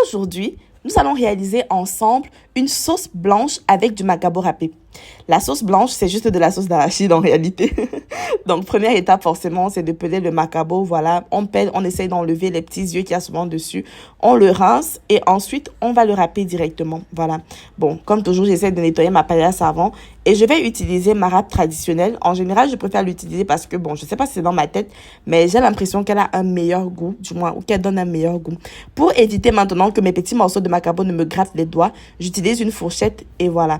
Aujourd'hui, nous allons réaliser ensemble une sauce blanche avec du macabo râpé. La sauce blanche, c'est juste de la sauce d'arachide en réalité. Donc, première étape, forcément, c'est de peler le macabo. Voilà, on pèle, on essaye d'enlever les petits yeux qu'il y a souvent dessus. On le rince et ensuite, on va le râper directement. Voilà. Bon, comme toujours, j'essaie de nettoyer ma paillasse avant et je vais utiliser ma râpe traditionnelle. En général, je préfère l'utiliser parce que, bon, je sais pas si c'est dans ma tête, mais j'ai l'impression qu'elle a un meilleur goût, du moins, ou qu'elle donne un meilleur goût. Pour éviter maintenant que mes petits morceaux de macabo ne me grattent les doigts, j'utilise une fourchette et voilà.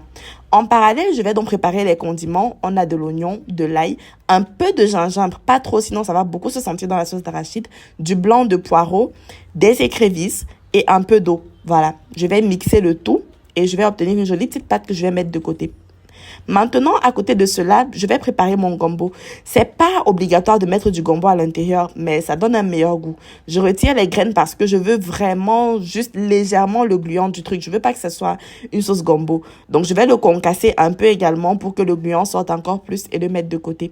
En parallèle, je vais donc préparer les condiments. On a de l'oignon, de l'ail, un peu de gingembre, pas trop, sinon ça va beaucoup se sentir dans la sauce d'arachide, du blanc de poireau, des écrevisses et un peu d'eau. Voilà, je vais mixer le tout et je vais obtenir une jolie petite pâte que je vais mettre de côté. Maintenant, à côté de cela, je vais préparer mon gombo. C'est pas obligatoire de mettre du gombo à l'intérieur, mais ça donne un meilleur goût. Je retire les graines parce que je veux vraiment juste légèrement le gluant du truc. Je veux pas que ce soit une sauce gombo. Donc, je vais le concasser un peu également pour que le gluant sorte encore plus et le mettre de côté.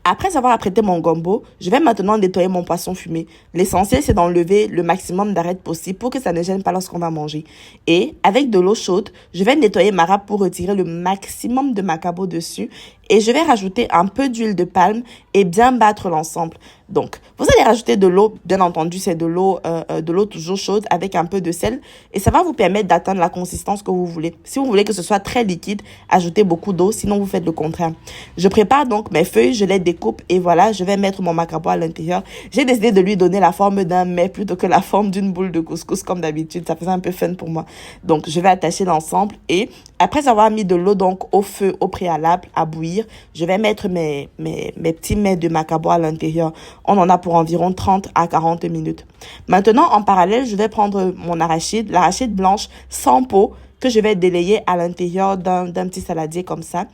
Après avoir apprêté mon gombo, je vais maintenant nettoyer mon poisson fumé. L'essentiel, c'est d'enlever le maximum d'arêtes possible pour que ça ne gêne pas lorsqu'on va manger. Et avec de l'eau chaude, je vais nettoyer ma râpe pour retirer le maximum de macabo dessus. Et je vais rajouter un peu d'huile de palme et bien battre l'ensemble. Donc, vous allez rajouter de l'eau, bien entendu, c'est de l'eau toujours chaude avec un peu de sel. Et ça va vous permettre d'atteindre la consistance que vous voulez. Si vous voulez que ce soit très liquide, ajoutez beaucoup d'eau, sinon vous faites le contraire. Je prépare donc mes feuilles, je les découpe et voilà, je vais mettre mon macabo à l'intérieur. J'ai décidé de lui donner la forme d'un mets plutôt que la forme d'une boule de couscous comme d'habitude. Ça faisait un peu fun pour moi. Donc, je vais attacher l'ensemble et après avoir mis de l'eau donc au feu au préalable à bouillir, je vais mettre mes petits mets de macabo à l'intérieur. On en a pour environ 30 à 40 minutes. Maintenant, en parallèle, je vais prendre mon arachide, l'arachide blanche sans peau que je vais délayer à l'intérieur d'un petit saladier comme ça.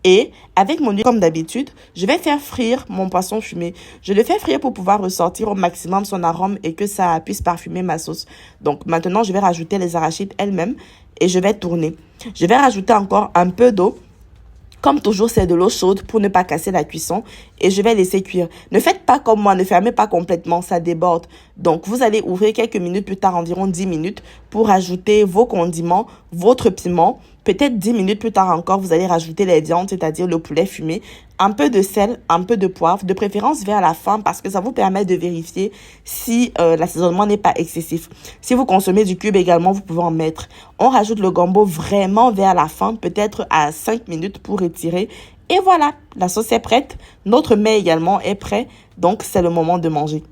Et avec mon huile, comme d'habitude, je vais faire frire mon poisson fumé. Je le fais frire pour pouvoir ressortir au maximum son arôme et que ça puisse parfumer ma sauce. Donc maintenant, je vais rajouter les arachides elles-mêmes et je vais tourner. Je vais rajouter encore un peu d'eau. Comme toujours, c'est de l'eau chaude pour ne pas casser la cuisson et je vais laisser cuire. Ne faites pas comme moi, ne fermez pas complètement, ça déborde. Donc, vous allez ouvrir quelques minutes plus tard, environ 10 minutes, pour ajouter vos condiments, votre piment. Peut-être 10 minutes plus tard encore, vous allez rajouter les viandes, c'est-à-dire le poulet fumé, un peu de sel, un peu de poivre, de préférence vers la fin parce que ça vous permet de vérifier si l'assaisonnement n'est pas excessif. Si vous consommez du cube également, vous pouvez en mettre. On rajoute le gombo vraiment vers la fin, peut-être à 5 minutes pour retirer. Et voilà, la sauce est prête. Notre mets également est prêt, donc c'est le moment de manger.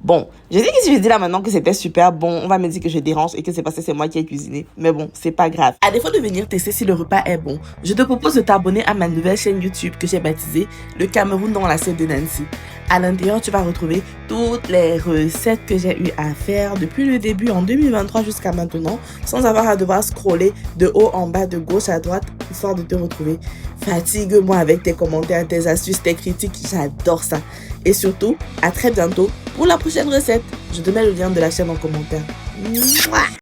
Bon, je sais que si je dis là maintenant que c'était super bon, on va me dire que je dérange et que c'est parce que c'est moi qui ai cuisiné. Mais bon, c'est pas grave. À défaut de venir tester si le repas est bon, je te propose de t'abonner à ma nouvelle chaîne YouTube que j'ai baptisée Le Cameroun dans l'assiette de Nancy. À l'intérieur, tu vas retrouver toutes les recettes que j'ai eu à faire depuis le début en 2023 jusqu'à maintenant, sans avoir à devoir scroller de haut en bas, de gauche à droite, histoire de te retrouver. Fatigue-moi avec tes commentaires, tes astuces, tes critiques, j'adore ça. Et surtout, à très bientôt pour la prochaine recette. Je te mets le lien de la chaîne en commentaire. Mouah.